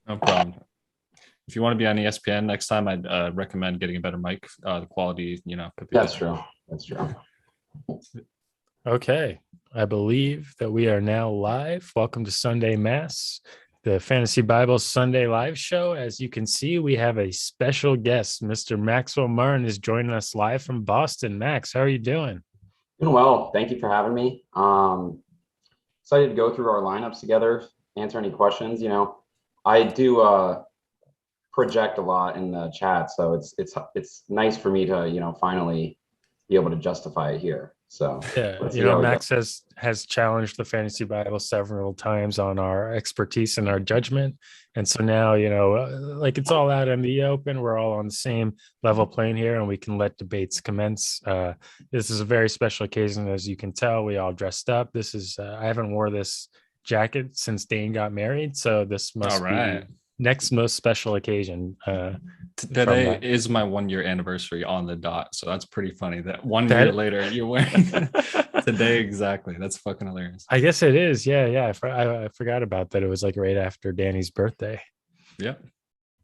No problem. If you want to be on ESPN next time, I'd recommend getting a better mic. The quality, could be That's better. true. That's true. Okay, I believe that we are now live. Welcome to Sunday Mass, the Fantasy Bible Sunday live show. As you can see, we have a special guest. Mr. Maxwell Martin is joining us live from Boston. Max, how are you doing? Doing well. Thank you for having me. Excited to go through our lineups together, answer any questions. I do project a lot in the chat, so it's nice for me to finally be able to justify it here. So Yeah, let's see how we go. Max has challenged the Fantasy Bible several times on our expertise and our judgment, and so now like it's all out in the open. We're all on the same level playing here, and we can let debates commence. This is a very special occasion, as you can tell. We all dressed up. This is I haven't wore this jacket since Dane got married, so this must All right. be next most special occasion. Today is my 1 year anniversary on the dot. So that's pretty funny that 1 year later you're wearing today. Exactly. That's fucking hilarious. I guess it is. Yeah. I forgot about that. It was like right after Danny's birthday. Yep.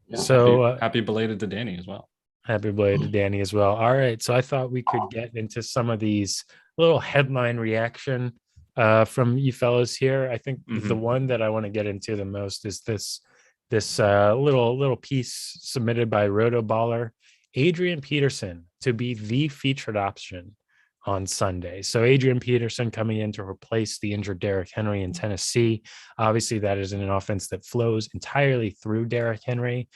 Yeah. So happy belated to Danny as well. Happy belated to Danny as well. All right. So I thought we could get into some of these little headline reaction from you fellas here. I think the one that I want to get into the most is this little piece submitted by Rotoballer, Adrian Peterson to be the featured option on Sunday. So Adrian Peterson coming in to replace the injured Derrick Henry in Tennessee. Obviously, that is an offense that flows entirely through Derrick Henry.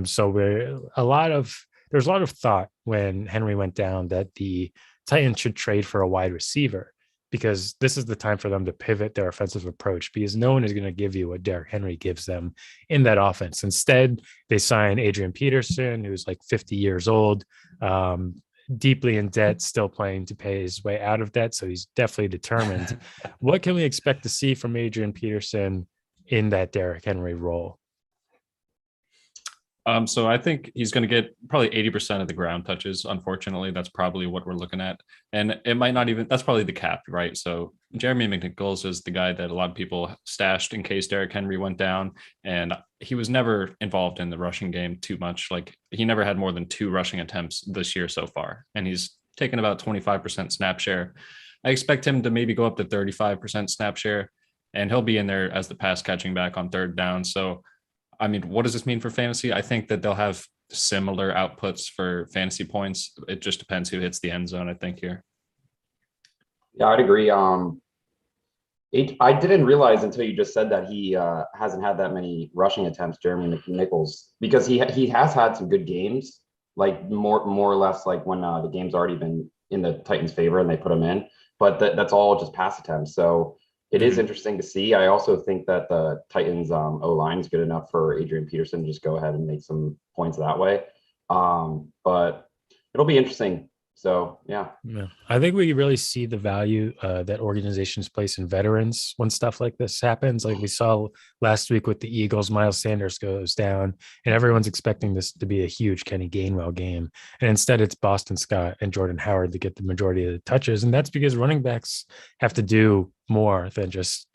So there's a lot of thought when Henry went down that the Titans should trade for a wide receiver, because this is the time for them to pivot their offensive approach, because no one is going to give you what Derrick Henry gives them in that offense. Instead, they sign Adrian Peterson, who's like 50 years old, deeply in debt, still planning to pay his way out of debt. So he's definitely determined. What can we expect to see from Adrian Peterson in that Derrick Henry role? So I think he's going to get probably 80% of the ground touches. Unfortunately, that's probably what we're looking at. And it might not even, that's probably the cap, right? So Jeremy Mcnichols is the guy that a lot of people stashed in case Derrick Henry went down. And he was never involved in the rushing game too much. Like he never had more than 2 rushing attempts this year so far. And he's taken about 25% snap share. I expect him to maybe go up to 35% snap share, and he'll be in there as the pass catching back on third down. So I mean, what does this mean for fantasy? I think that they'll have similar outputs for fantasy points. It just depends who hits the end zone, I think, here. Yeah, I'd agree. I didn't realize until you just said that he hasn't had that many rushing attempts, Jeremy Mcnichols, because he has had some good games, like more or less like when the game's already been in the Titans' favor and they put him in. But that's all just pass attempts. So it is interesting to see. I also think that the Titans O-line is good enough for Adrian Peterson to just go ahead and make some points that way. But it'll be interesting. So, yeah. I think we really see the value that organizations place in veterans when stuff like this happens. Like we saw last week with the Eagles, Miles Sanders goes down, and everyone's expecting this to be a huge Kenny Gainwell game. And instead, it's Boston Scott and Jordan Howard that get the majority of the touches. And that's because running backs have to do more than just,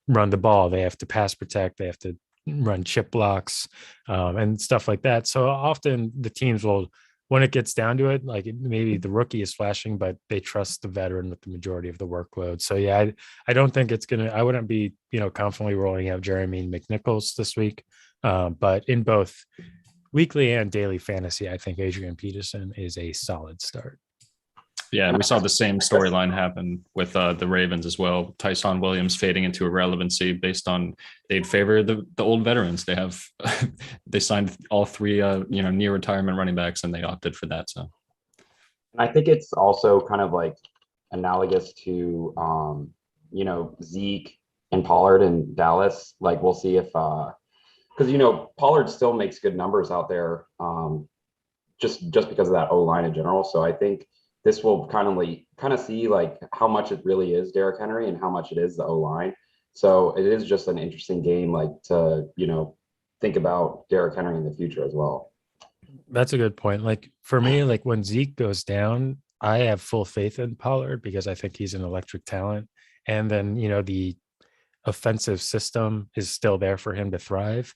run the ball. They have to pass protect. They have to run chip blocks and stuff like that. So often the teams will, when it gets down to it, like maybe the rookie is flashing, but they trust the veteran with the majority of the workload. So yeah, I don't think it's I wouldn't be, confidently rolling out Jeremy Mcnichols this week. But in both weekly and daily fantasy, I think Adrian Peterson is a solid start. Yeah, we saw the same storyline happen with the Ravens as well. Tyson Williams fading into irrelevancy based on they'd favor the old veterans. They signed all 3 near retirement running backs, and they opted for that. So I think it's also kind of like analogous to Zeke and Pollard in Dallas. Like we'll see if because Pollard still makes good numbers out there just because of that O-line in general. So I think this will kind of see like how much it really is Derrick Henry and how much it is the O-line. So it is just an interesting game, like to, think about Derrick Henry in the future as well. That's a good point. Like for me, like when Zeke goes down, I have full faith in Pollard because I think he's an electric talent. And then, the offensive system is still there for him to thrive.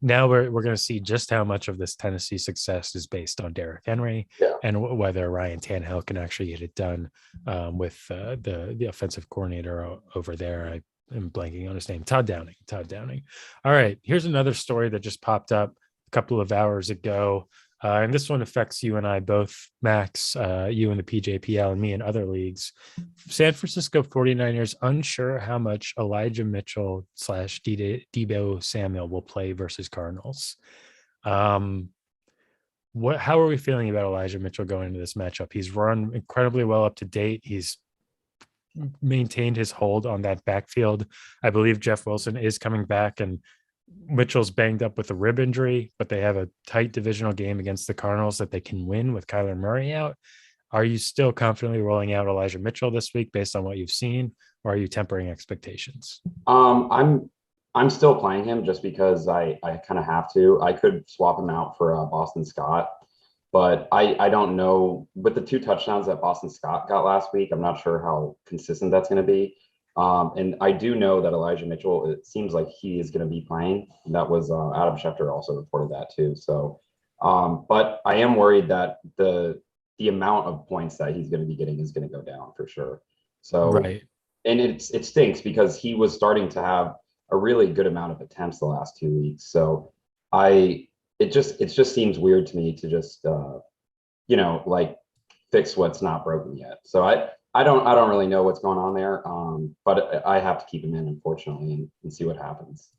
now we're going to see just how much of this Tennessee success is based on Derrick Henry and whether Ryan Tannehill can actually get it done with the offensive coordinator over there. I am blanking on his name. Todd Downing. All right. Here's another story that just popped up a couple of hours ago. And this one affects you and I both, Max, you in the PJPL and me in other leagues. San Francisco 49ers unsure how much Elijah Mitchell / Deebo Samuel will play versus Cardinals. How are we feeling about Elijah Mitchell going into this matchup? He's run incredibly well up to date. He's maintained his hold on that backfield. I believe Jeff Wilson is coming back, and Mitchell's banged up with a rib injury, but they have a tight divisional game against the Cardinals that they can win with Kyler Murray out. Are you still confidently rolling out Elijah Mitchell this week based on what you've seen, or are you tempering expectations? I'm still playing him just because I kind of have to. I could swap him out for Boston Scott, but I don't know. With the 2 touchdowns that Boston Scott got last week, I'm not sure how consistent that's going to be. And I do know that Elijah Mitchell, it seems like he is going to be playing. That was Adam Schefter also reported that too. So, but I am worried that the amount of points that he's going to be getting is going to go down for sure. So, right. And it stinks because he was starting to have a really good amount of attempts the last 2 weeks. So it just seems weird to me to just, like fix what's not broken yet. So I don't really know what's going on there, but I have to keep him in, unfortunately, and see what happens.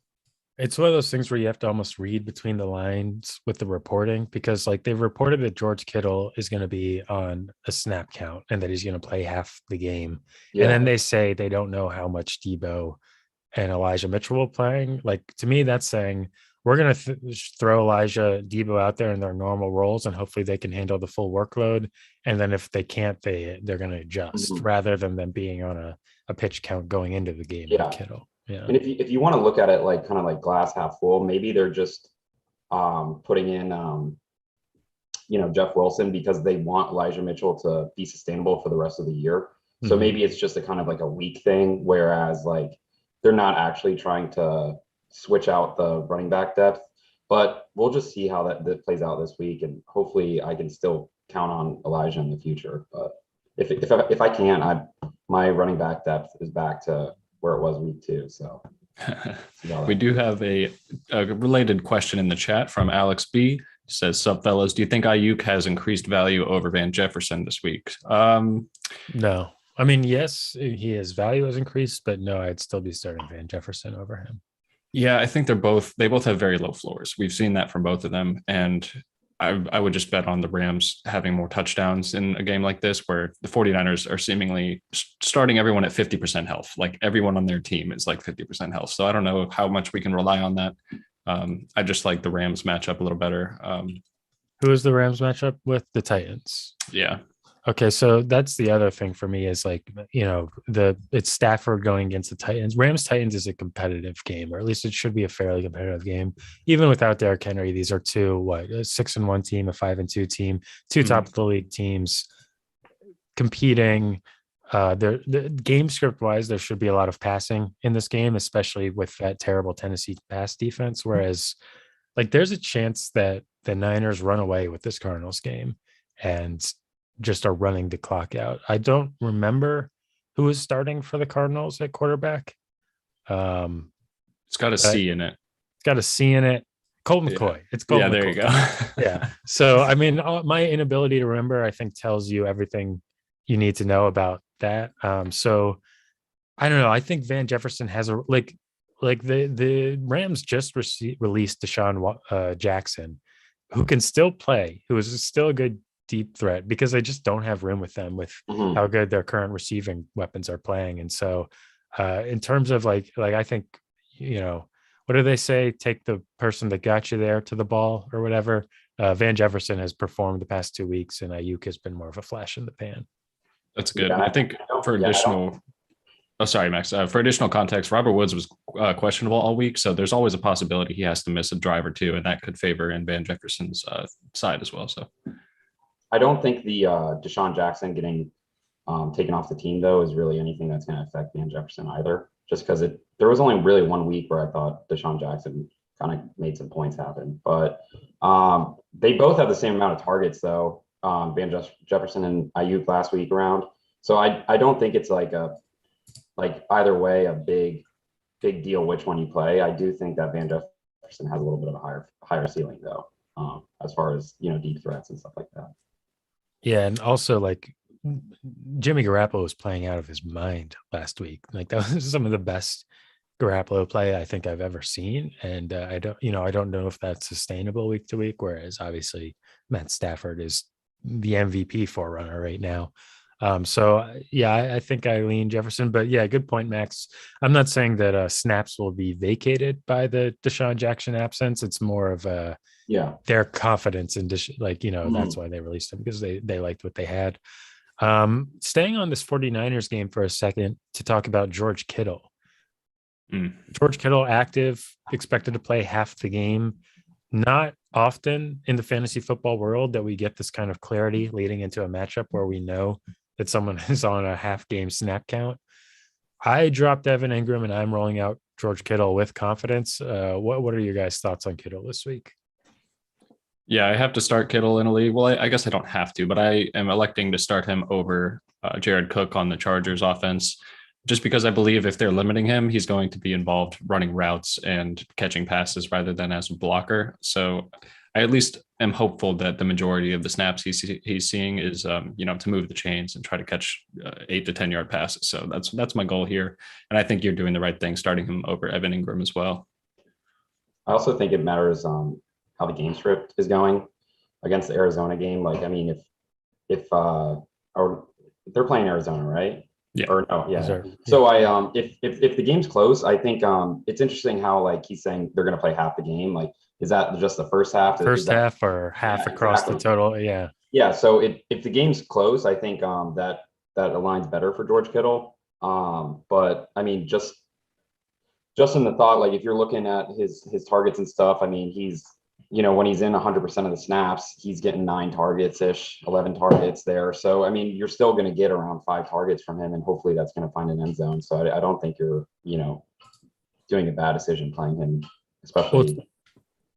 It's one of those things where you have to almost read between the lines with the reporting, because like they've reported that George Kittle is going to be on a snap count and that he's going to play half the game. Yeah. And then they say they don't know how much Deebo and Elijah Mitchell will playing. Like, to me, that's saying we're going to throw Elijah Deebo out there in their normal roles, and hopefully they can handle the full workload. And then if they can't, they're going to adjust rather than them being on a pitch count going into the game with Kittle. Yeah. And if you want to look at it like kind of like glass half full, maybe they're just putting in Jeff Wilson because they want Elijah Mitchell to be sustainable for the rest of the year. So maybe it's just a kind of like a weak thing, whereas like they're not actually trying to switch out the running back depth. But we'll just see how that plays out this week, and hopefully I can still count on Elijah in the future. But if I can't, my running back depth is back to where it was week 2. So we do have a related question in the chat from Alex B. He says, "Sup fellas, do you think Ayuk has increased value over Van Jefferson this week?" No. I mean, yes, his value has increased, but no, I'd still be starting Van Jefferson over him. Yeah, I think they both have very low floors. We've seen that from both of them. And I would just bet on the Rams having more touchdowns in a game like this, where the 49ers are seemingly starting everyone at 50% health. Like everyone on their team is like 50% health. So I don't know how much we can rely on that. I just like the Rams matchup a little better. Who is the Rams matchup with? The Titans. Yeah. Okay, so that's the other thing for me is like, it's Stafford going against the Titans. Rams-Titans is a competitive game, or at least it should be a fairly competitive game. Even without Derrick Henry, these are a 6-1 team, a 5-2 team, 2 top of the league teams competing. The game script wise, there should be a lot of passing in this game, especially with that terrible Tennessee pass defense. Whereas like there's a chance that the Niners run away with this Cardinals game and just are running the clock out. I don't remember who is starting for the Cardinals at quarterback. It's got a C in it. It's got a C in it. Colt McCoy. Yeah. It's Colt McCoy. There you go. Yeah. So, I mean, my inability to remember, I think, tells you everything you need to know about that. So, I don't know. I think Van Jefferson has the Rams just released Deshaun Jackson, who can still play, who is still a good deep threat, because they just don't have room with them with how good their current receiving weapons are playing. And so in terms of like I think, what do they say? Take the person that got you there to the ball or whatever. Van Jefferson has performed the past 2 weeks, and Ayuk has been more of a flash in the pan. That's good. I think for additional sorry, Max. For additional context, Robert Woods was questionable all week, so there's always a possibility he has to miss a drive or two, and that could favor in Van Jefferson's side as well. So I don't think the Deshaun Jackson getting taken off the team, though, is really anything that's going to affect Van Jefferson either, just because there was only really 1 week where I thought Deshaun Jackson kind of made some points happen. But they both have the same amount of targets though. Van Jefferson and Ayuk last week around. So I don't think it's like either way a big deal which one you play. I do think that Van Jefferson has a little bit of a higher ceiling though, as far as deep threats and stuff like that. Yeah, and also like Jimmy Garoppolo was playing out of his mind last week. Like that was some of the best Garoppolo play I think I've ever seen, and I don't know if that's sustainable week to week. Whereas obviously Matt Stafford is the MVP forerunner right now. So yeah, I think I lean Jefferson, but yeah, good point, Max. I'm not saying that snaps will be vacated by the Deshaun Jackson absence. It's more of their confidence in that's why they released him, because they liked what they had. Staying on this 49ers game for a second to talk about George Kittle. George Kittle active, expected to play half the game. Not often in the fantasy football world that we get this kind of clarity leading into a matchup where we know that someone is on a half game snap count. I dropped Evan Ingram and I'm rolling out George Kittle with confidence. What are your guys' thoughts on Kittle this week? Yeah, I have to start Kittle in a league. Well, I guess I don't have to, but I am electing to start him over Jared Cook on the Chargers offense, just because I believe if they're limiting him, he's going to be involved running routes and catching passes rather than as a blocker. So I at least am hopeful that the majority of the snaps he's seeing is, to move the chains and try to catch 8 to 10 yard passes. So that's my goal here. And I think you're doing the right thing, starting him over Evan Ingram as well. I also think it matters how the game script is going against the Arizona game. Like, I mean, if they're playing Arizona, right? Yeah. Or no, yeah. Sure. So if the game's close, I think it's interesting how like he's saying they're gonna play half the game. Like, is that just the first half? Half or half across the total? Yeah. Yeah. So if the game's close, I think that aligns better for George Kittle. But I mean, just in the thought, like if you're looking at his targets and stuff, I mean, he's when he's in 100% of the snaps, he's getting 9 targets-ish, 11 targets there. So, I mean, you're still going to get around 5 targets from him, and hopefully that's going to find an end zone. So I don't think you're, doing a bad decision playing him, especially.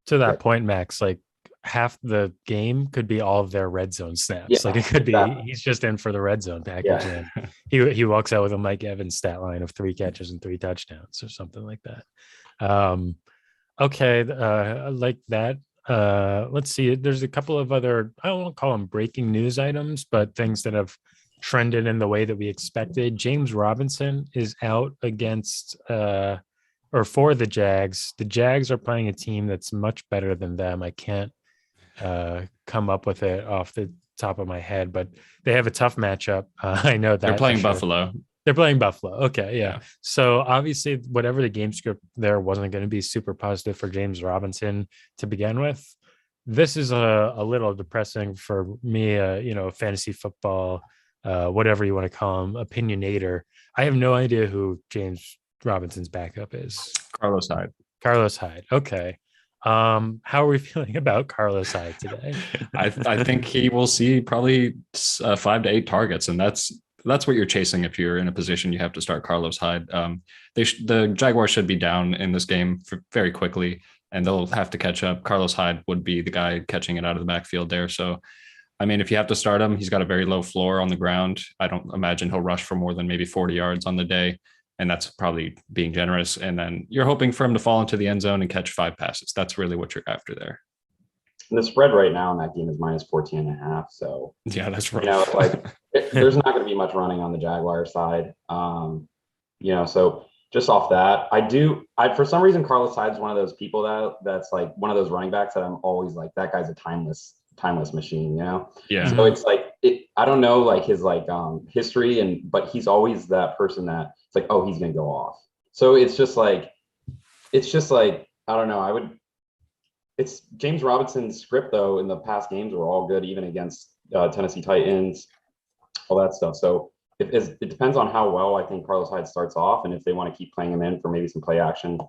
To that point, Max, like half the game could be all of their red zone snaps. Yeah, like it could be he's just in for the red zone package. Yeah. And he walks out with a Mike Evans stat line of 3 catches and 3 touchdowns or something like that. Okay, like that. Let's see. There's a couple of other, I don't want to call them breaking news items, but things that have trended in the way that we expected. James Robinson is out against or for the Jags. The Jags are playing a team that's much better than them. I can't come up with it off the top of my head, but they have a tough matchup. I know that they're playing Buffalo. They're playing Buffalo. Okay, yeah. So obviously, whatever the game script there wasn't going to be super positive for James Robinson to begin with. This is a little depressing for me. Fantasy football, whatever you want to call him, opinionator. I have no idea who James Robinson's backup is. Carlos Hyde. Okay. How are we feeling about Carlos Hyde today? I think he will see probably 5 to 8 targets, and that's what you're chasing if you're in a position you have to start Carlos Hyde. The Jaguars should be down in this game very quickly, and they'll have to catch up. Carlos Hyde would be the guy catching it out of the backfield there. So, I mean, if you have to start him, he's got a very low floor on the ground. I don't imagine he'll rush for more than maybe 40 yards on the day, and that's probably being generous. And then you're hoping for him to fall into the end zone and catch 5 passes. That's really what you're after there. And the spread right now in that game is -14.5. So yeah, that's right. There's not going to be much running on the Jaguar side. So just off that, I for some reason Carlos Hyde's one of those people that's like one of those running backs that I'm always like, that guy's a timeless machine, Yeah. So it's like I don't know like his history but he's always that person that it's like, oh, he's gonna go off. So it's just like I don't know. It's James Robinson's script though in the past games were all good, even against Tennessee Titans, all that stuff. So it depends on how well I think Carlos Hyde starts off, and if they want to keep playing him in for maybe some play action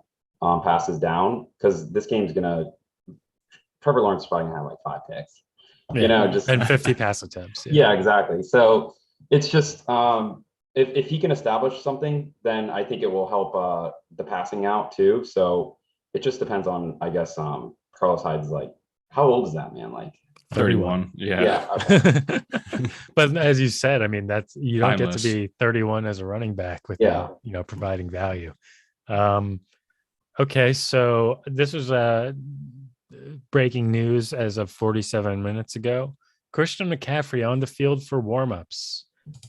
passes down, because this game's Trevor Lawrence is probably gonna have like 5 picks, and 50 pass attempts. Yeah, exactly. So it's just if he can establish something, then I think it will help the passing out too. So it just depends on, I guess, Carlos Hyde's like, how old is that man? Like 31. Yeah. yeah. Okay. But as you said, I mean, that's you don't get to Timeless. be 31 as a running back without providing value. Okay, so this was breaking news as of 47 minutes ago. Christian McCaffrey on the field for warmups.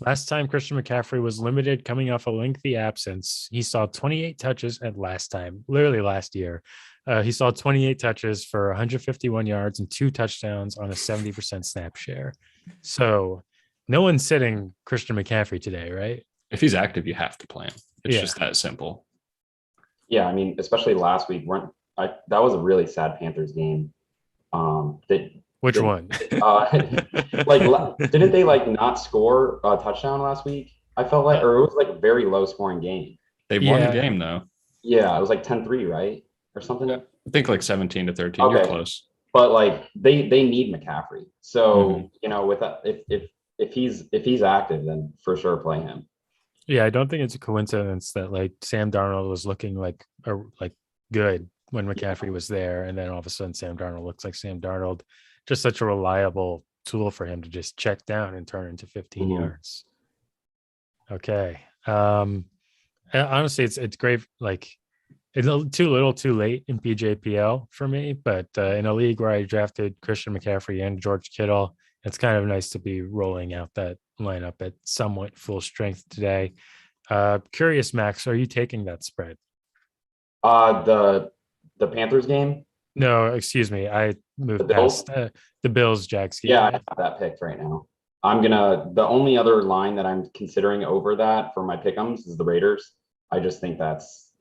Last time Christian McCaffrey was limited coming off a lengthy absence, he saw 28 touches at last year. He saw 28 touches for 151 yards and 2 touchdowns on a 70% snap share. So no one's sitting Christian McCaffrey today, right? If he's active, you have to play him. It's just that simple. Yeah, I mean, especially last week, that was a really sad Panthers game. Which one? Didn't they not score a touchdown last week? I felt like, or it was like a very low scoring game. They won the game though. Yeah, it was like 10-3, right? Or something. I think like 17-13. Okay. You're close. But they need McCaffrey. So, with that, if he's active, then for sure play him. Yeah, I don't think it's a coincidence that Sam Darnold was looking like good when McCaffrey was there, and then all of a sudden Sam Darnold looks like Sam Darnold. Just such a reliable tool for him to just check down and turn into 15 yards. Okay. Honestly, it's great. It's too little, too late in PJPL for me, but in a league where I drafted Christian McCaffrey and George Kittle, it's kind of nice to be rolling out that lineup at somewhat full strength today. Curious, Max, are you taking that spread? The Panthers game? No, excuse me. I moved past the Bills Jags game. Yeah, I have that picked right now. The only other line that I'm considering over that for my pick'ems is the Raiders. I just think that's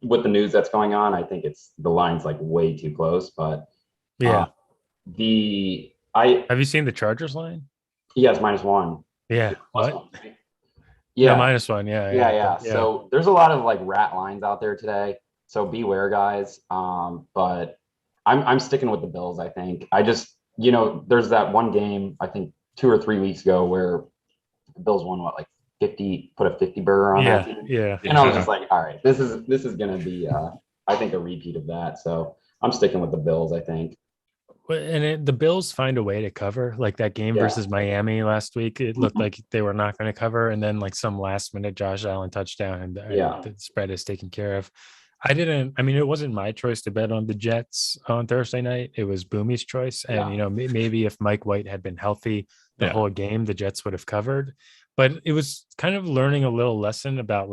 with the news that's going on. I think the line's way too close, but yeah. have you seen the Chargers line? Yeah, it's -1. Yeah. What? -1, right? Yeah, no, -1. Yeah. Yeah. So there's a lot of rat lines out there today. So beware, guys. But I'm sticking with the Bills. I think I just there's that one game I think 2 or 3 weeks ago where the Bills won 50, put a 50 burger on that team. Yeah. And I was just like, all right, this is gonna be I think a repeat of that. So I'm sticking with the Bills, I think. And the Bills find a way to cover, that game versus Miami last week. It looked like they were not going to cover, and then some last minute Josh Allen touchdown, and the spread is taken care of. It wasn't my choice to bet on the Jets on Thursday night. It was Boomy's choice. And, maybe if Mike White had been healthy the whole game, the Jets would have covered. But it was kind of learning a little lesson about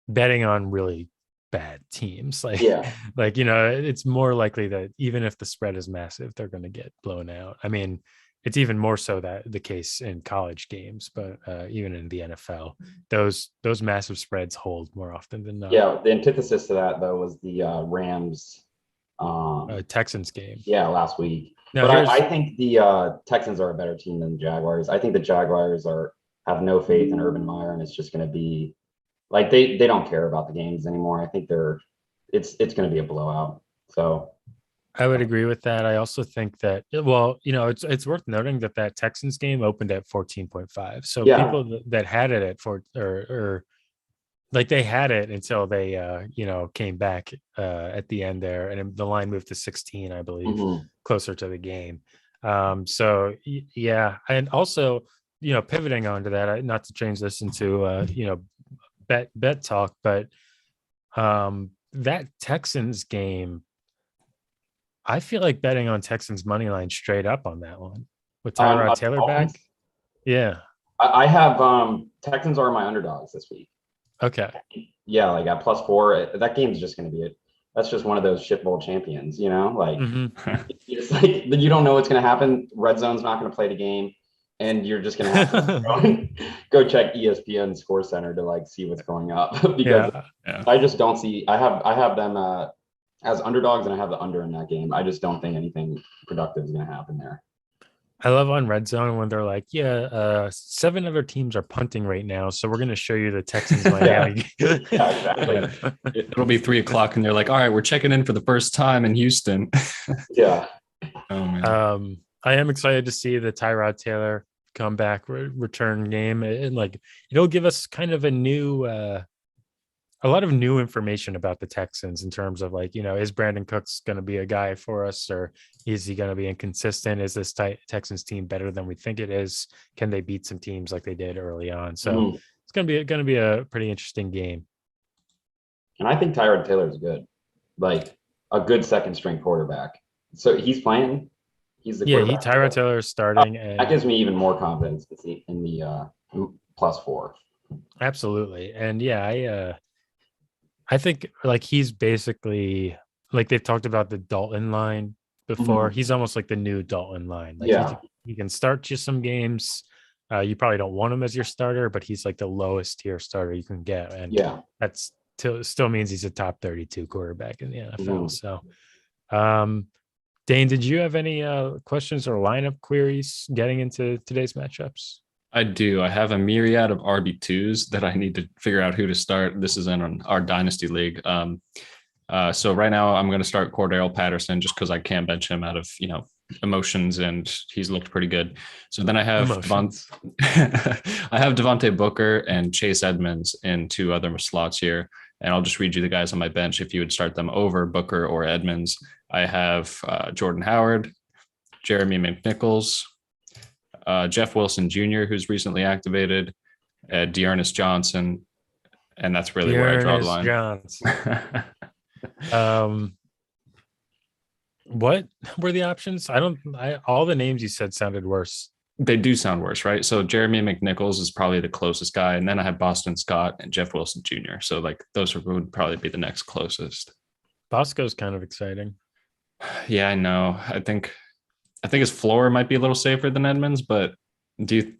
betting on really bad teams. It's more likely that even if the spread is massive, they're going to get blown out. I mean, it's even more so that the case in college games, but even in the NFL, those massive spreads hold more often than not. Yeah, the antithesis to that though was the Rams Texans game. Yeah, last week. Now, but I think the Texans are a better team than the Jaguars. I think the Jaguars have no faith in Urban Meyer, and it's just going to be they don't care about the games anymore. I think it's going to be a blowout. So I would agree with that. I also think that, it's worth noting that Texans game opened at 14.5. So people that had it at 4 or they had it until they, came back at the end there, and the line moved to 16, I believe, closer to the game. So yeah. And also, pivoting onto that, not to change this into, bet talk, but that Texans game, I feel like betting on Texans money line straight up on that one with Tyrod Taylor back. Yeah, I have Texans are my underdogs this week. Okay. Yeah, at +4. That game's just going to be that's just one of those shit bowl champions, It's you don't know what's going to happen. Red Zone's not going to play the game, and you're just going to have to go check ESPN Score Center to see what's going up because I just don't see. I have them as underdogs, and I have the under in that game. I just don't think anything productive is going to happen there. I love on Red Zone when they're like, 7 other teams are punting right now, so we're going to show you the Texans Miami. Yeah, exactly. It'll be 3:00, and they're like, all right, we're checking in for the first time in Houston. Yeah. Oh man. I am excited to see the Tyrod Taylor comeback return game, and it'll give us kind of a new a lot of new information about the Texans in terms of like, is Brandon Cooks going to be a guy for us, or is he going to be inconsistent? Is this Texans team better than we think it is? Can they beat some teams like they did early on? So it's going to be a pretty interesting game. And I think Tyrod Taylor's good, like a good second string quarterback. So he's playing. He's the quarterback. Tyrod Taylor is starting, and that gives me even more confidence in the +4. Absolutely. And I think like he's basically like they've talked about the Dalton line before. He's almost like the new Dalton line. Like he can start you some games. You probably don't want him as your starter, but he's like the lowest tier starter you can get. And that's still means he's a top 32 quarterback in the NFL. So Dane, did you have any questions or lineup queries getting into today's matchups? I do. I have a myriad of RB2s that I need to figure out who to start. This is in our dynasty league. So right now I'm going to start Cordell Patterson just because I can't bench him out of, emotions, and he's looked pretty good. So then I have Devonte Booker and Chase Edmonds in 2 other slots here. And I'll just read you the guys on my bench if you would start them over Booker or Edmonds. I have Jordan Howard, Jeremy Mcnichols, Jeff Wilson Jr., who's recently activated, Dearness Johnson, and that's really where I draw the line. What were the options? All the names you said sounded worse. They do sound worse, right? So Jeremy Mcnichols is probably the closest guy, and then I have Boston Scott and Jeff Wilson Jr. So like those would probably be the next closest. Bosco's kind of exciting. Yeah, I know. I think his floor might be a little safer than Edmonds, but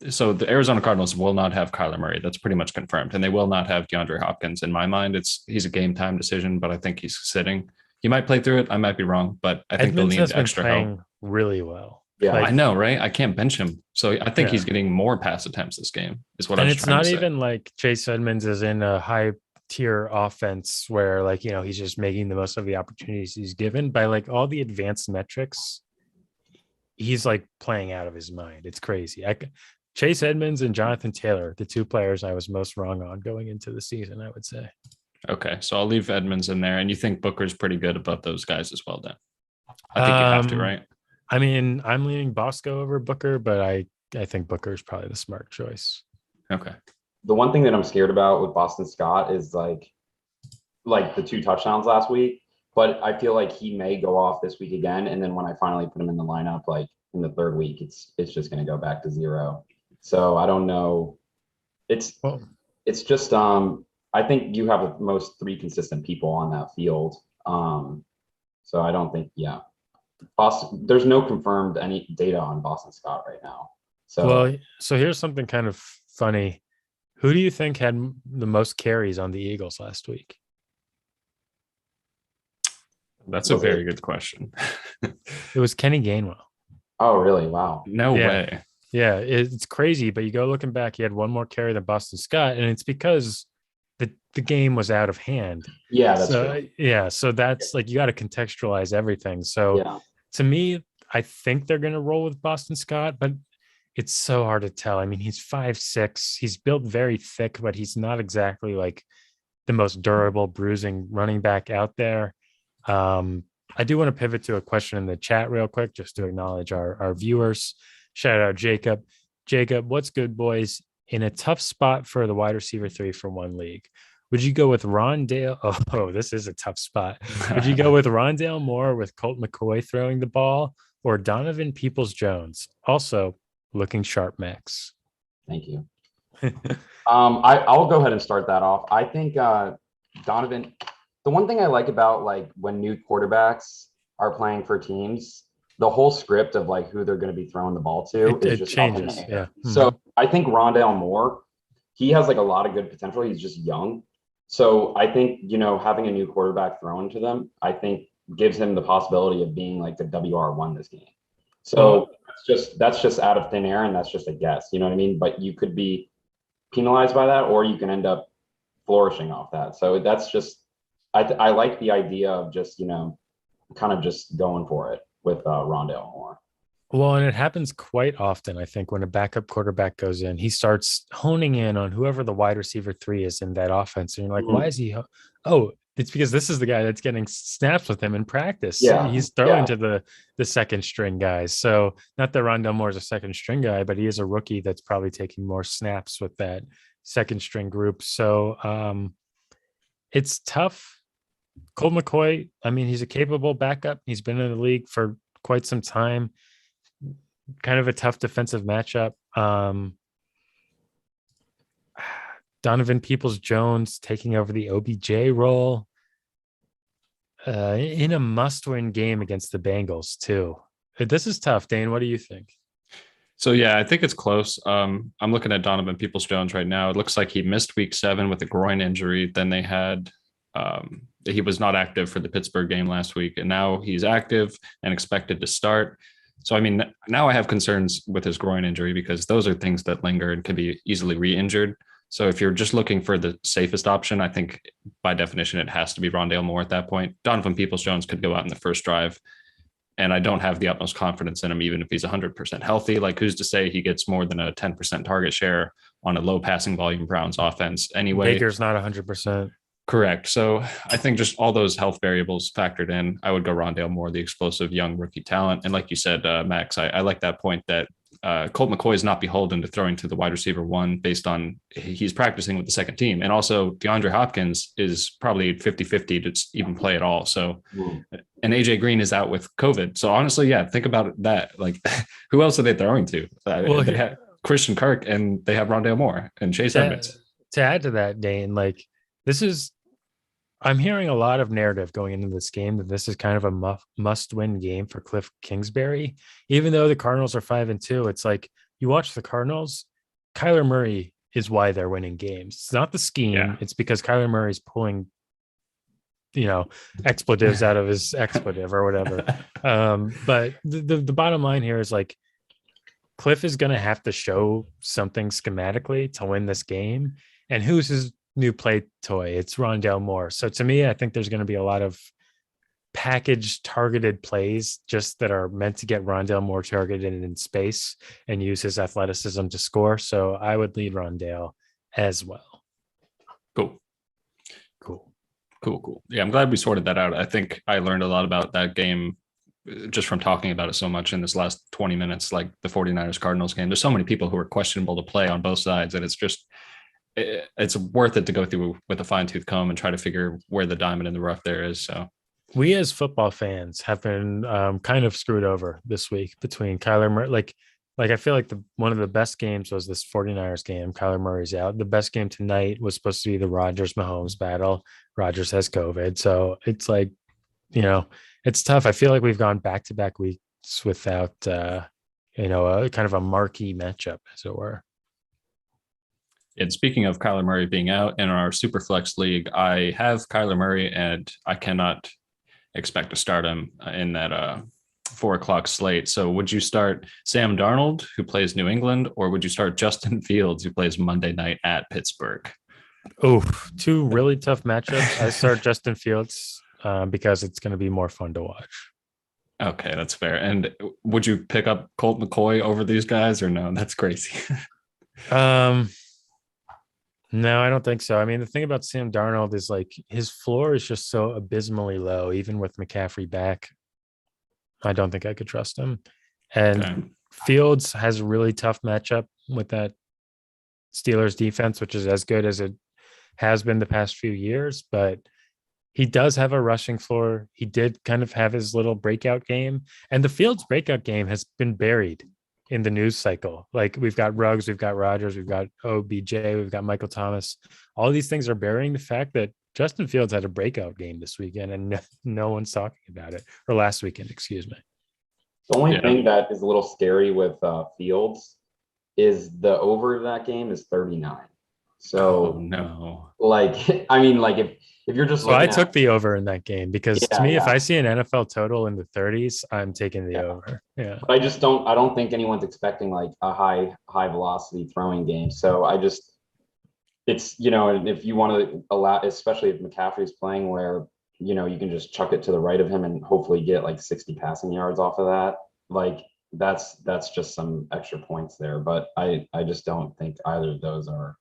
so the Arizona Cardinals will not have Kyler Murray. That's pretty much confirmed. And they will not have DeAndre Hopkins. In my mind, he's a game time decision, but I think he's sitting. He might play through it. I might be wrong, but I think Edmonds they'll need extra help. Really well. Yeah, I know, right? I can't bench him. So I think he's getting more pass attempts this game is what I'm saying. And it's not even like Chase Edmonds is in a high tier offense where like, he's just making the most of the opportunities he's given. By like all the advanced metrics, he's like playing out of his mind. It's crazy. Chase Edmonds and Jonathan Taylor, the 2 players I was most wrong on going into the season, I would say. Okay, so I'll leave Edmonds in there, and you think Booker's pretty good above those guys as well, then? I think you have to, right? I mean, I'm leaning Bosco over Booker, but I think Booker is probably the smart choice. Okay. The one thing that I'm scared about with Boston Scott is like the 2 touchdowns last week, but I feel like he may go off this week again, and then when I finally put him in the lineup, like in the 3rd week, it's just going to go back to 0. So I don't know. It's just I think you have the most 3 consistent people on that field. So I don't think Boston. There's no confirmed any data on Boston Scott right now. So here's something kind of funny. Who do you think had the most carries on the Eagles last week? That's a very good question. It was Kenny Gainwell. Oh, really? Wow. No way. Yeah, it's crazy. But you go looking back, he had 1 more carry than Boston Scott, and it's because the game was out of hand. Yeah, that's true. Yeah, so that's like you got to contextualize everything. So to me, I think they're going to roll with Boston Scott, but it's so hard to tell. I mean, he's 5'6". He's built very thick, but he's not exactly like the most durable bruising running back out there. I do want to pivot to a question in the chat real quick, just to acknowledge our viewers. Shout out Jacob. Jacob, what's good, boys? In a tough spot for the wide receiver 3 for 1 league, would you go with Rondale? Oh, this is a tough spot. Would you go with Rondale Moore with Colt McCoy throwing the ball, or Donovan Peoples-Jones? Also looking sharp, Max. Thank you. I'll go ahead and start that off. I think Donovan. The one thing I like about like when new quarterbacks are playing for teams, the whole script of like who they're going to be throwing the ball to is just changes. Yeah. So I think Rondale Moore, he has like a lot of good potential. He's just young. So I think, having a new quarterback thrown to them, I think gives him the possibility of being like the WR1 this game. So that's just out of thin air, and that's just a guess. You know what I mean? But you could be penalized by that, or you can end up flourishing off that. So that's just, I like the idea of just, kind of just going for it with Rondale Moore. Well, and it happens quite often. I think when a backup quarterback goes in, he starts honing in on whoever the wide receiver three is in that offense. And you're like, why Mhm. is he? Oh, it's because this is the guy that's getting snaps with him in practice. Yeah, He's throwing yeah. to the second string guys. So not that Rondell Moore is a second string guy, but he is a rookie that's probably taking more snaps with that second string group. So it's tough. Colt McCoy, I mean, he's a capable backup. He's been in the league for quite some time. Kind of a tough defensive matchup. Donovan Peoples-Jones taking over the OBJ role in a must-win game against the Bengals too. This is tough, Dane. What do you think? So yeah, I think it's close. I'm looking at Donovan Peoples-Jones right now. It looks like he missed week 7 with a groin injury. Then they had he was not active for the Pittsburgh game last week, and now he's active and expected to start. So I mean, now I have concerns with his groin injury because those are things that linger and can be easily re-injured. So if you're just looking for the safest option, I think by definition it has to be Rondale Moore at that point. Donovan Peoples-Jones could go out in the first drive, and I don't have the utmost confidence in him, even if he's 100% healthy. Like, who's to say he gets more than a 10% target share on a low passing volume Browns offense anyway? Baker's not 100%. Correct. So I think just all those health variables factored in, I would go Rondale Moore, the explosive young rookie talent. And like you said, Max, I like that point that Colt McCoy is not beholden to throwing to the wide receiver one based on he's practicing with the second team. And also DeAndre Hopkins is probably 50-50 to even play at all. So, and AJ Green is out with COVID. So honestly, yeah, think about that. Like, who else are they throwing to? Well, they have Christian Kirk and they have Rondale Moore and Chase Edmonds. To add to that, Dane, like this is, I'm hearing a lot of narrative going into this game that this is kind of a must-win game for Cliff Kingsbury. Even though the Cardinals are 5-2, it's like you watch the Cardinals, Kyler Murray is why they're winning games. It's not the scheme. Yeah. It's because Kyler Murray's pulling, expletives out of his expletive or whatever. But the bottom line here is like Cliff is going to have to show something schematically to win this game. And who's his new play toy? It's Rondale Moore. So to me, I think there's going to be a lot of packaged targeted plays just that are meant to get Rondale Moore targeted in space and use his athleticism to score. So I would lead Rondale as well. Cool. Yeah, I'm glad we sorted that out. I think I learned a lot about that game just from talking about it so much in this last 20 minutes, like the 49ers Cardinals game. There's so many people who are questionable to play on both sides, and it's worth it to go through with a fine tooth comb and try to figure where the diamond in the rough there is. So we as football fans have been kind of screwed over this week between Kyler Murray. Like I feel like one of the best games was this 49ers game. Kyler Murray's out. The best game tonight was supposed to be the Rodgers Mahomes battle. Rodgers has COVID. So it's like, it's tough. I feel like we've gone back-to-back weeks without, a kind of a marquee matchup, as it were. And speaking of Kyler Murray being out in our Superflex league, I have Kyler Murray and I cannot expect to start him in that 4:00 slate. So would you start Sam Darnold, who plays New England, or would you start Justin Fields, who plays Monday night at Pittsburgh? Oh, two really tough matchups. I start Justin Fields because it's going to be more fun to watch. Okay, that's fair. And would you pick up Colt McCoy over these guys or no? That's crazy. No, I don't think so. I mean, the thing about Sam Darnold is like his floor is just so abysmally low, even with McCaffrey back. I don't think I could trust him. And Okay. Fields has a really tough matchup with that Steelers defense, which is as good as it has been the past few years, but he does have a rushing floor. He did kind of have his little breakout game, and the Fields breakout game has been buried in the news cycle. Like we've got Ruggs, we've got Rodgers, we've got OBJ, we've got Michael Thomas. All these things are burying the fact that Justin Fields had a breakout game this weekend and no one's talking about it, or last weekend, excuse me. The only thing that is a little scary with Fields is the over of that game is 39. So no, like, I mean, like if you're just, so I took the over in that game because to me, yeah. if I see an NFL total in the 30s, I'm taking the over. Yeah. But I don't think anyone's expecting like a high velocity throwing game. So it's, if you want to allow, especially if McCaffrey's playing where, you can just chuck it to the right of him and hopefully get like 60 passing yards off of that. Like that's just some extra points there. But I just don't think either of those are.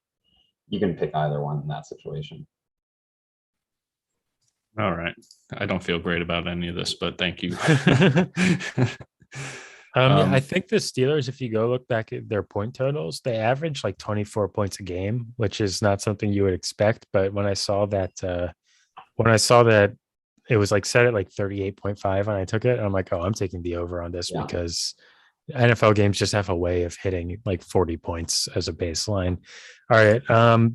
You can pick either one in that situation. All right. I don't feel great about any of this, but thank you. Yeah, I think the Steelers, if you go look back at their point totals, they average like 24 points a game, which is not something you would expect. But when I saw that it was like set at like 38.5 and I took it, I'm like, oh, I'm taking the over on this because NFL games just have a way of hitting like 40 points as a baseline. All right.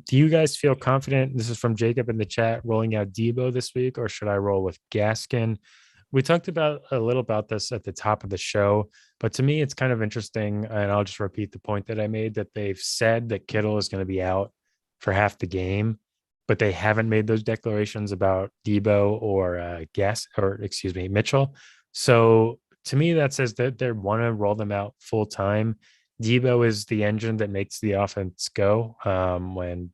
Do you guys feel confident? This is from Jacob in the chat, rolling out Debo this week, or should I roll with Gaskin? We talked about a little about this at the top of the show, but to me, it's kind of interesting. And I'll just repeat the point that I made, that they've said that Kittle is going to be out for half the game, but they haven't made those declarations about Debo or Mitchell. So to me, that says that they want to roll them out full time. Debo is the engine that makes the offense go. When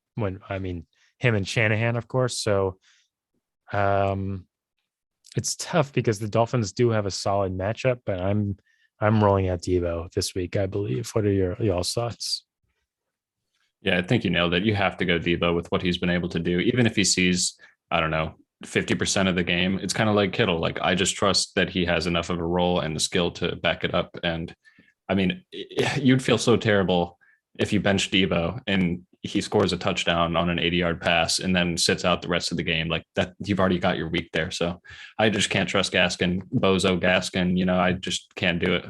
I mean him and Shanahan, of course. So it's tough because the Dolphins do have a solid matchup, but I'm rolling out Debo this week, I believe. What are y'all's thoughts? Yeah, I think you nailed it. You have to go Debo with what he's been able to do, even if he sees, I don't know, 50% of the game. It's kind of like Kittle. Like, I just trust that he has enough of a role and the skill to back it up. And I mean, you'd feel so terrible if you bench Debo and he scores a touchdown on an 80-yard pass and then sits out the rest of the game. Like that, you've already got your week there. So I just can't trust Gaskin, Bozo Gaskin. I just can't do it.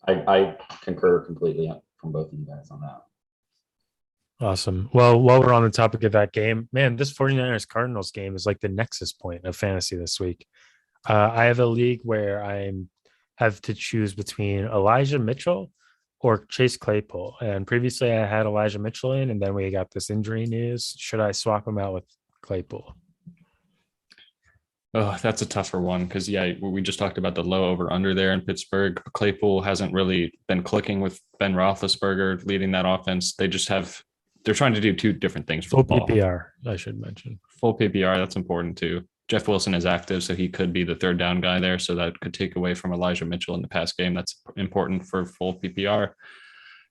I concur completely from both of you guys on that. Awesome. Well, while we're on the topic of that game, man, this 49ers Cardinals game is like the nexus point of fantasy this week. I have a league where I have to choose between Elijah Mitchell or Chase Claypool. And previously I had Elijah Mitchell in, and then we got this injury news. Should I swap him out with Claypool? Oh, that's a tougher one because, we just talked about the low over under there in Pittsburgh. Claypool hasn't really been clicking with Ben Roethlisberger leading that offense. They're trying to do two different things. Full PPR, I should mention. Full PPR, that's important too. Jeff Wilson is active, so he could be the third down guy there. So that could take away from Elijah Mitchell in the pass game. That's important for full PPR.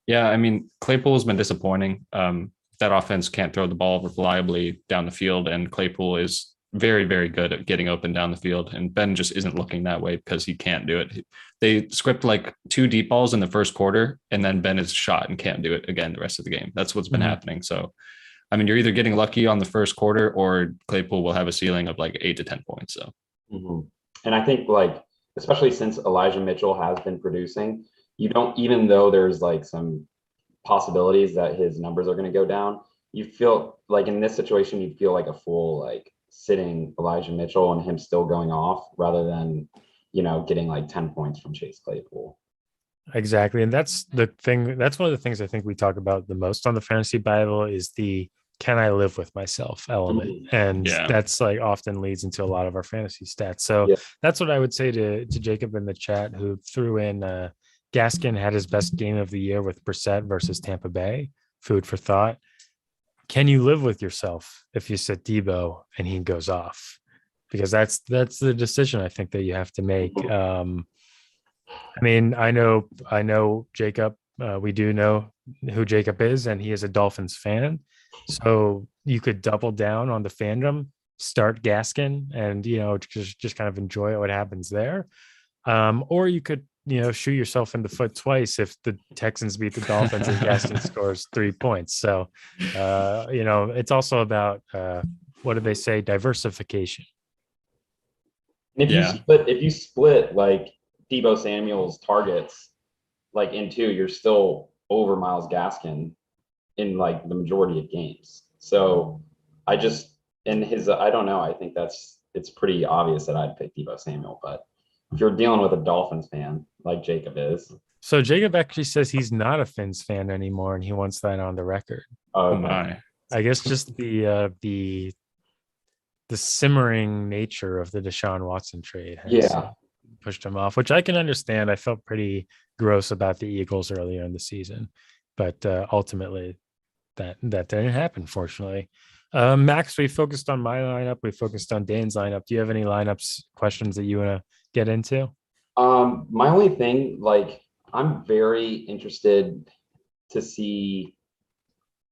Yeah, I mean, Claypool has been disappointing. That offense can't throw the ball reliably down the field, and Claypool is very, very good at getting open down the field. And Ben just isn't looking that way because he can't do it. They script like 2 deep balls in the first quarter, and then Ben is shot and can't do it again the rest of the game. That's what's been happening. So, I mean, you're either getting lucky on the first quarter or Claypool will have a ceiling of like 8 to 10 points. So, And I think, like, especially since Elijah Mitchell has been producing, you don't, even though there's like some possibilities that his numbers are going to go down, you feel like in this situation, you'd feel like a fool, like sitting Elijah Mitchell and him still going off rather than, getting like 10 points from Chase Claypool. Exactly. And that's the thing. That's one of the things I think we talk about the most on the Fantasy Bible is the can I live with myself element. And that's like often leads into a lot of our fantasy stats. So that's what I would say to Jacob in the chat, who threw in Gaskin had his best game of the year with Brissett versus Tampa Bay. Food for thought. Can you live with yourself if you sit Debo and he goes off? Because that's the decision I think that you have to make. I mean, I know Jacob. We do know who Jacob is, and he is a Dolphins fan. So you could double down on the fandom, start Gaskin, and just kind of enjoy what happens there. Or you could shoot yourself in the foot twice if the Texans beat the Dolphins and Gaskin scores 3 points. So it's also about what do they say? Diversification. And if you split like Deebo Samuel's targets like in 2, you're still over Myles Gaskin in like the majority of games. So I don't know. I think it's pretty obvious that I'd pick Deebo Samuel, but if you're dealing with a Dolphins fan like Jacob is. So Jacob actually says he's not a Fins fan anymore and he wants that on the record. Oh my. I guess just the simmering nature of the Deshaun Watson trade has pushed him off, which I can understand. I felt pretty gross about the Eagles earlier in the season, but ultimately that didn't happen, fortunately. Max, we focused on my lineup. We focused on Dane's lineup. Do you have any lineups questions that you want to get into? My only thing, like, I'm very interested to see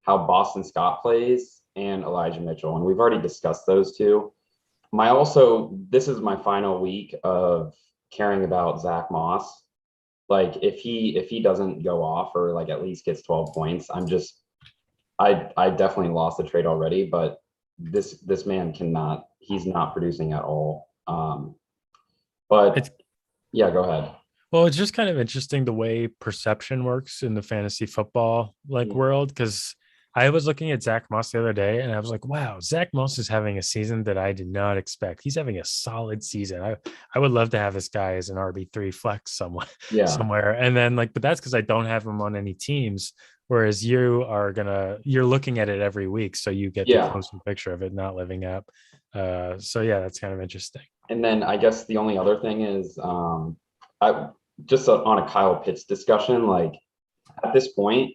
how Boston Scott plays and Elijah Mitchell, and we've already discussed those two. This is my final week of caring about Zach Moss. Like, if he doesn't go off or like at least gets 12 points, I definitely lost the trade already, but this man he's not producing at all. But It's yeah, go ahead. Well, it's just kind of interesting the way perception works in the fantasy football world, because I was looking at Zach Moss the other day and I was like, wow, Zach Moss is having a season that I did not expect. He's having a solid season. I would love to have this guy as an RB3 flex somewhere. And then but that's because I don't have him on any teams. Whereas you're looking at it every week. So you get the close picture of it not living up. So yeah, that's kind of interesting. And then I guess the only other thing is on a Kyle Pitts discussion, like at this point,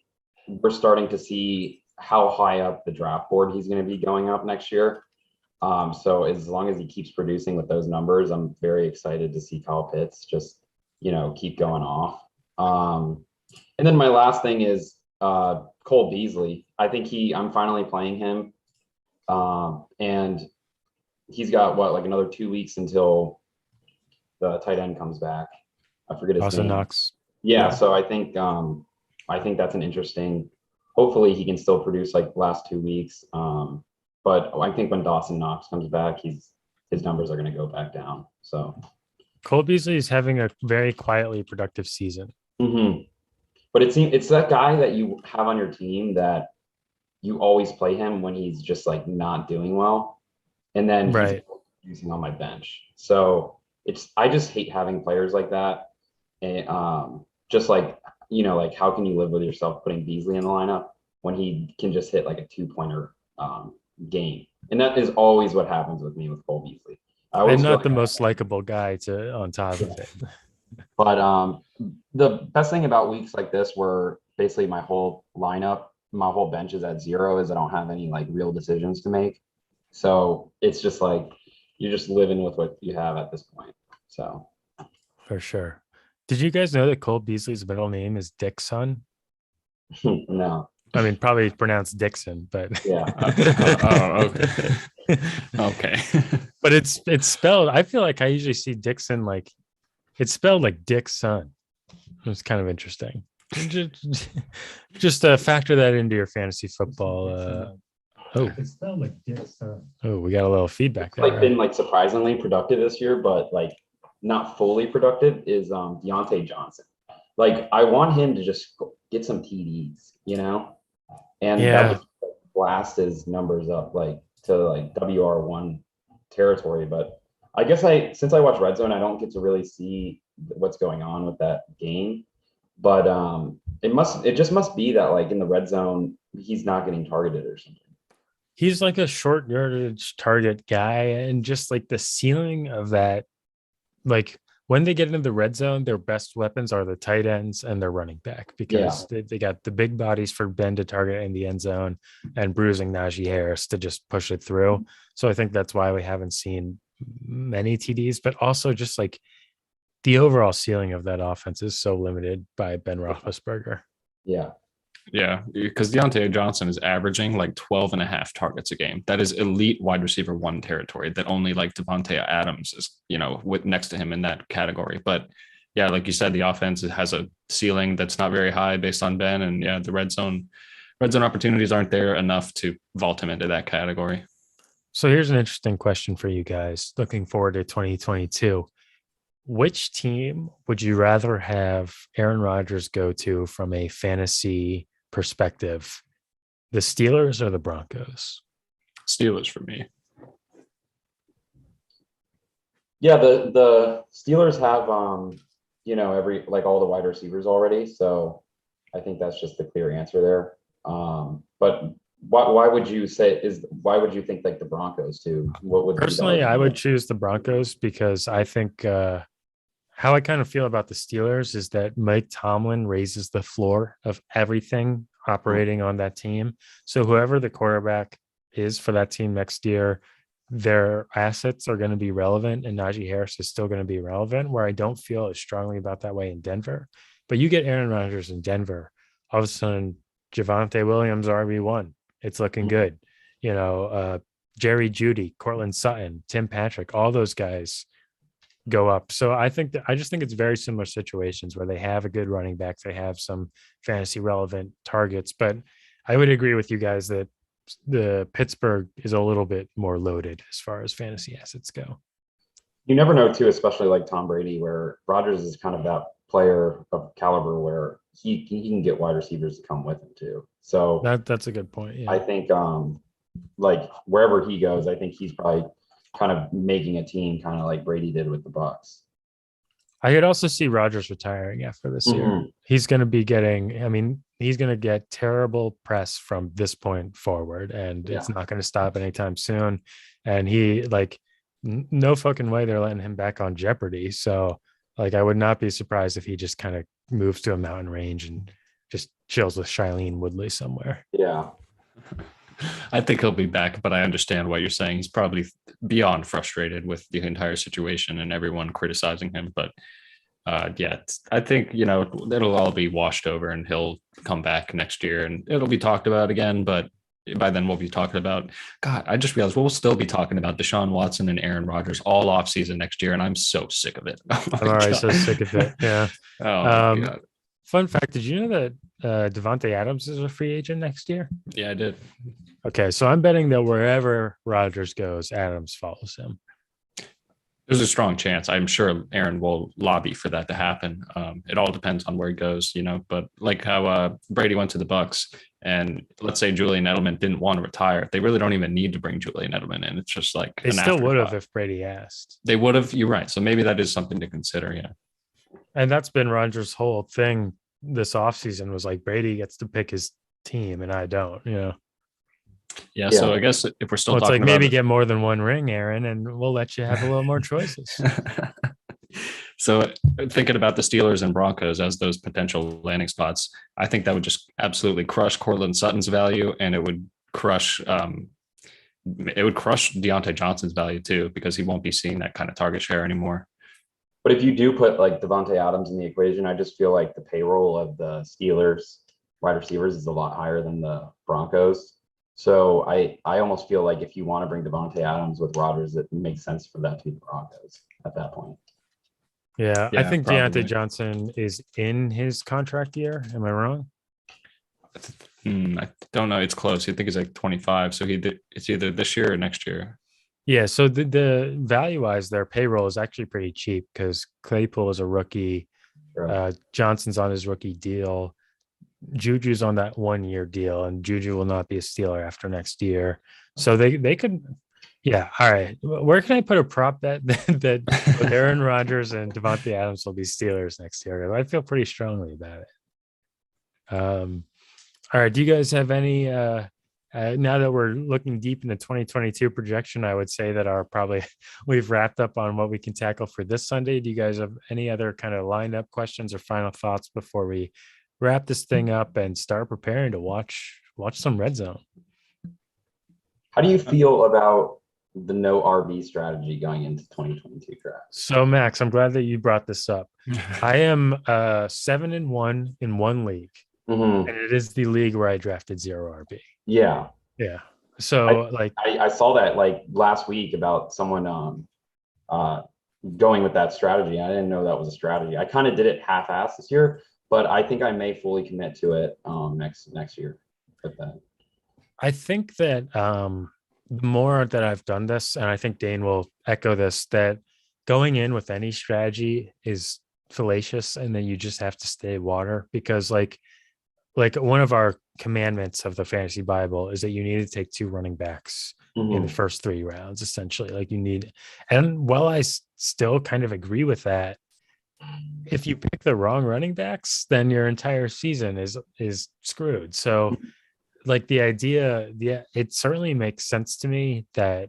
we're starting to see how high up the draft board he's going to be going up next year. So as long as he keeps producing with those numbers, I'm very excited to see Kyle Pitts just, keep going off. And then my last thing is Cole Beasley. I think I'm finally playing him. And he's got another 2 weeks until the tight end comes back. I forget his name. Knox. Yeah, so I think that's an interesting. Hopefully, he can still produce like last 2 weeks. But I think when Dawson Knox comes back, his numbers are going to go back down. So Cole Beasley is having a very quietly productive season. Mm-hmm. But it's that guy that you have on your team that you always play him when he's just like not doing well, and then he's using on my bench. So I just hate having players like that. And just like how can you live with yourself putting Beasley in the lineup when he can just hit like a 2-pointer game? And that is always what happens with me with Cole Beasley. I'm not the most likable guy on top of it. But the best thing about weeks like this, where basically my whole lineup, my whole bench is at 0, is I don't have any like real decisions to make. So it's just like you're just living with what you have at this point. So for sure. Did you guys know that Cole Beasley's middle name is Dixon? No. I mean, probably pronounced Dixon, but yeah. Okay. Okay. But it's spelled. I feel like I usually see Dixon like it's spelled like Dick's son. It's kind of interesting. Just factor that into your fantasy football. It's spelled like Dick's son. Oh, we got a little feedback there. Been like surprisingly productive this year, but like not fully productive is Deontay Johnson. Like I want him to just get some TDs, and that would blast his numbers up like to like WR1 territory. But I guess since I watch Red Zone, I don't get to really see what's going on with that game. But it just must be that like in the red zone, he's not getting targeted or something. He's like a short yardage target guy, and just like the ceiling of that, like when they get into the red zone, their best weapons are the tight ends and their running back, because they got the big bodies for Ben to target in the end zone and bruising Najee Harris to just push it through. So I think that's why we haven't seen many TDs, but also just like the overall ceiling of that offense is so limited by Ben Roethlisberger. Yeah. Yeah, because Deontay Johnson is averaging like 12 and a half targets a game. That is elite wide receiver 1 territory that only like Devonte Adams is, with next to him in that category. But yeah, like you said, the offense has a ceiling that's not very high based on Ben. And yeah, the red zone opportunities aren't there enough to vault him into that category. So here's an interesting question for you guys looking forward to 2022. Which team would you rather have Aaron Rodgers go to from a fantasy perspective, the Steelers or the Broncos? Steelers for me. Yeah, the Steelers have all the wide receivers already, so I think that's just the clear answer there. But why would you think like the Broncos too? What would personally I would choose the Broncos, because I think how I kind of feel about the Steelers is that Mike Tomlin raises the floor of everything operating on that team. So whoever the quarterback is for that team next year, their assets are going to be relevant and Najee Harris is still going to be relevant, where I don't feel as strongly about that way in Denver. But you get Aaron Rodgers in Denver, all of a sudden, Javonte Williams, RB1. It's looking good. Jerry Jeudy, Cortland Sutton, Tim Patrick, all those guys go up. So I just think it's very similar situations where they have a good running back. They have some fantasy relevant targets. But I would agree with you guys that the Pittsburgh is a little bit more loaded as far as fantasy assets go. You never know too, especially like Tom Brady, where Rodgers is kind of that player of caliber where he can get wide receivers to come with him too. So that's a good point. Yeah. I think like wherever he goes, I think he's probably kind of making a team kind of like Brady did with the Bucs. I could also see Rodgers retiring after this year. He's going to be he's going to get terrible press from this point forward, and it's not going to stop anytime soon. And he no fucking way they're letting him back on Jeopardy. So I would not be surprised if he just kind of moves to a mountain range and just chills with Shailene Woodley somewhere. Yeah. I think he'll be back, but I understand what you're saying. He's probably beyond frustrated with the entire situation and everyone criticizing him. But I think, it'll all be washed over and he'll come back next year and it'll be talked about again. But by then we'll be talking about, God, I just realized we'll still be talking about Deshaun Watson and Aaron Rodgers all offseason next year. And I'm so sick of it. I'm already so sick of it. Yeah. Oh, my God. Fun fact, did you know that Devonte Adams is a free agent next year? Yeah, I did. Okay, so I'm betting that wherever Rodgers goes, Adams follows him. There's a strong chance. I'm sure Aaron will lobby for that to happen. It all depends on where he goes, but like how Brady went to the Bucs, and let's say Julian Edelman didn't want to retire. They really don't even need to bring Julian Edelman in. It's just like they still would have if Brady asked. They would have. You're right. So maybe that is something to consider. Yeah. And that's been Rodgers' whole thing this offseason was like Brady gets to pick his team and I don't, Yeah, so I guess if we're still it's talking like maybe get more than one ring, Aaron, and we'll let you have a little more choices. So thinking about the Steelers and Broncos as those potential landing spots, I think that would just absolutely crush Cortland Sutton's value, and it would crush Deontay Johnson's value too, because he won't be seeing that kind of target share anymore. But if you do put like Devonte Adams in the equation, I just feel like the payroll of the Steelers wide receivers is a lot higher than the Broncos. So I almost feel like if you want to bring Devonte Adams with Rodgers, it makes sense for that to be the Broncos at that point. Yeah, I think probably. Deontay Johnson is in his contract year. Am I wrong? I don't know. It's close. I think he's like 25. So it's either this year or next year. Yeah, so the value-wise, their payroll is actually pretty cheap because Claypool is a rookie. Sure. Johnson's on his rookie deal. Juju's on that 1-year deal, and Juju will not be a Steeler after next year. So they could, yeah. All right, where can I put a prop bet that Aaron Rodgers and Devontae Adams will be Steelers next year? I feel pretty strongly about it. All right, do you guys have any? Now that we're looking deep into 2022 projection, I would say that we've wrapped up on what we can tackle for this Sunday. Do you guys have any other kind of lineup questions or final thoughts before we wrap this thing up and start preparing to watch some red zone? How do you feel about the no RB strategy going into 2022 draft? So Max, I'm glad that you brought this up. I am 7-1 in one league, and it is the league where I drafted 0 RB. Yeah. So I saw that like last week about someone going with that strategy. I didn't know that was a strategy. I kind of did it half-assed this year, but I think I may fully commit to it next year with that. I think that the more that I've done this, and I think Dane will echo this, that going in with any strategy is fallacious, and then you just have to stay water, because like one of our commandments of the fantasy Bible is that you need to take 2 running backs in the first 3 rounds, essentially. Like you need, and while I still kind of agree with that, if you pick the wrong running backs, then your entire season is screwed. So like the idea, it certainly makes sense to me that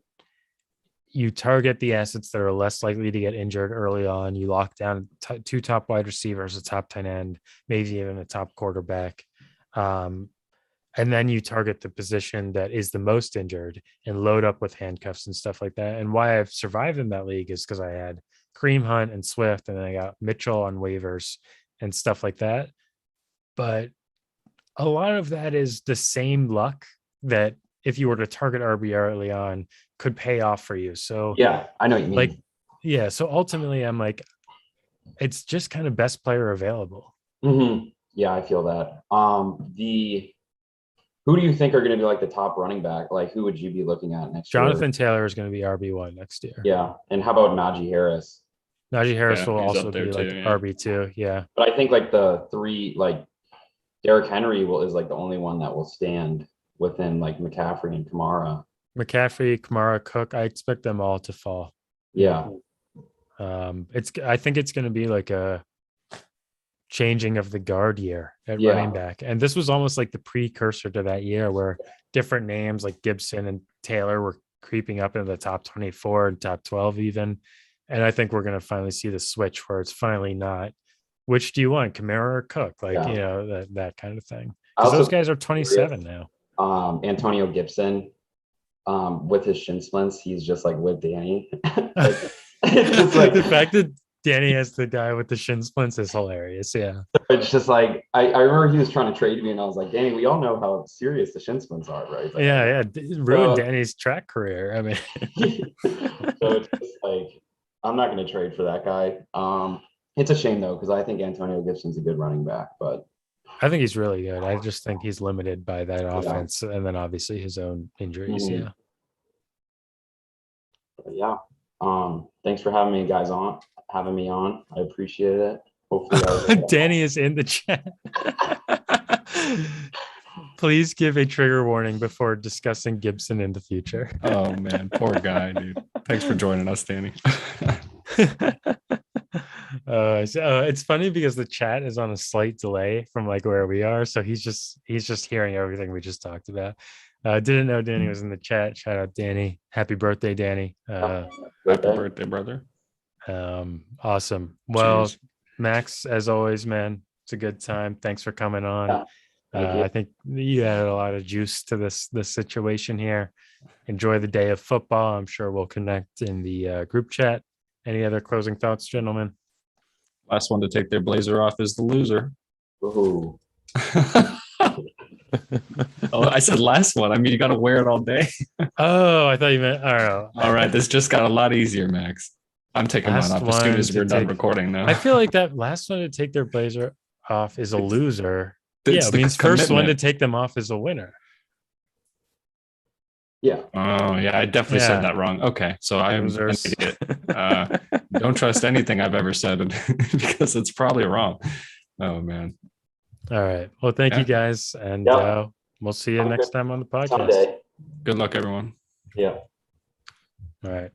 you target the assets that are less likely to get injured early on. You lock down 2 top wide receivers, a top 10 end, maybe even a top quarterback. and then you target the position that is the most injured and load up with handcuffs and stuff like that. And why I've survived in that league is because I had Kareem Hunt and Swift, and then I got Mitchell on waivers and stuff like that. But a lot of that is the same luck that if you were to target RB early on could pay off for you. So Yeah, I know what you mean. like, yeah. So ultimately I'm like, it's just kind of best player available. Yeah, I feel that. Who do you think are going to be like the top running back? Like, who would you be looking at next year? Jonathan Taylor is going to be RB1 next year. Yeah. And how about Najee Harris? Najee Harris will he's also up there be too, like yeah. RB2. Yeah. But I think like the three, like Derrick Henry is like the only one that will stand within like McCaffrey and Kamara. McCaffrey, Kamara, Cook, I expect them all to fall. Yeah. I think it's going to be like a changing of the guard year at Yeah. running back. And this was almost like the precursor to that year where different names like Gibson and Taylor were creeping up into the top 24 and top 12 even. And I think we're going to finally see the switch where it's finally not, which do you want, Kamara or Cook? Like, you know, that kind of thing. Because those guys are 27 now. Antonio Gibson, with his shin splints, he's just like with Danny. Like, it's just like the fact that Danny has the guy with the shin splints is hilarious. Yeah. It's just like I remember he was trying to trade me, and I was like, Danny, we all know how serious the shin splints are, right? Like, yeah. It ruined Danny's track career. I mean, so it's just like I'm not going to trade for that guy. It's a shame though, because I think Antonio Gibson's a good running back, but I think he's really good. I just think he's limited by that offense, and then obviously his own injuries. Mm-hmm. Yeah. But yeah. Thanks for having me on. I appreciate it. Hopefully Danny is in the chat. Please give a trigger warning before discussing Gibson in the future. Oh man, poor guy, dude. Thanks for joining us, Danny. It's funny because the chat is on a slight delay from like where we are, so he's just hearing everything we just talked about. Didn't know Danny was in the chat. Shout out Danny. Happy birthday, Danny. Happy birthday, brother. Awesome. Well, Cheers. Max, as always, man, it's a good time. Thanks for coming on. I think you added a lot of juice to this situation here. Enjoy the day of football. I'm sure we'll connect in the group chat. Any other closing thoughts, gentlemen? Last one to take their blazer off is the loser. Ooh. Oh, I said last one. I mean, you got to wear it all day. Oh, I thought you meant. I don't know. All right, this just got a lot easier, Max. I'm taking mine off as soon as we're done recording now. I feel like that last one to take their blazer off is a loser. It's it means first one to take them off is a winner. Yeah. Oh, yeah. I definitely said that wrong. Okay. So I am an idiot. Don't trust anything I've ever said because it's probably wrong. Oh, man. All right. Well, thank you guys. And we'll see you next time on the podcast. Someday. Good luck, everyone. Yeah. All right.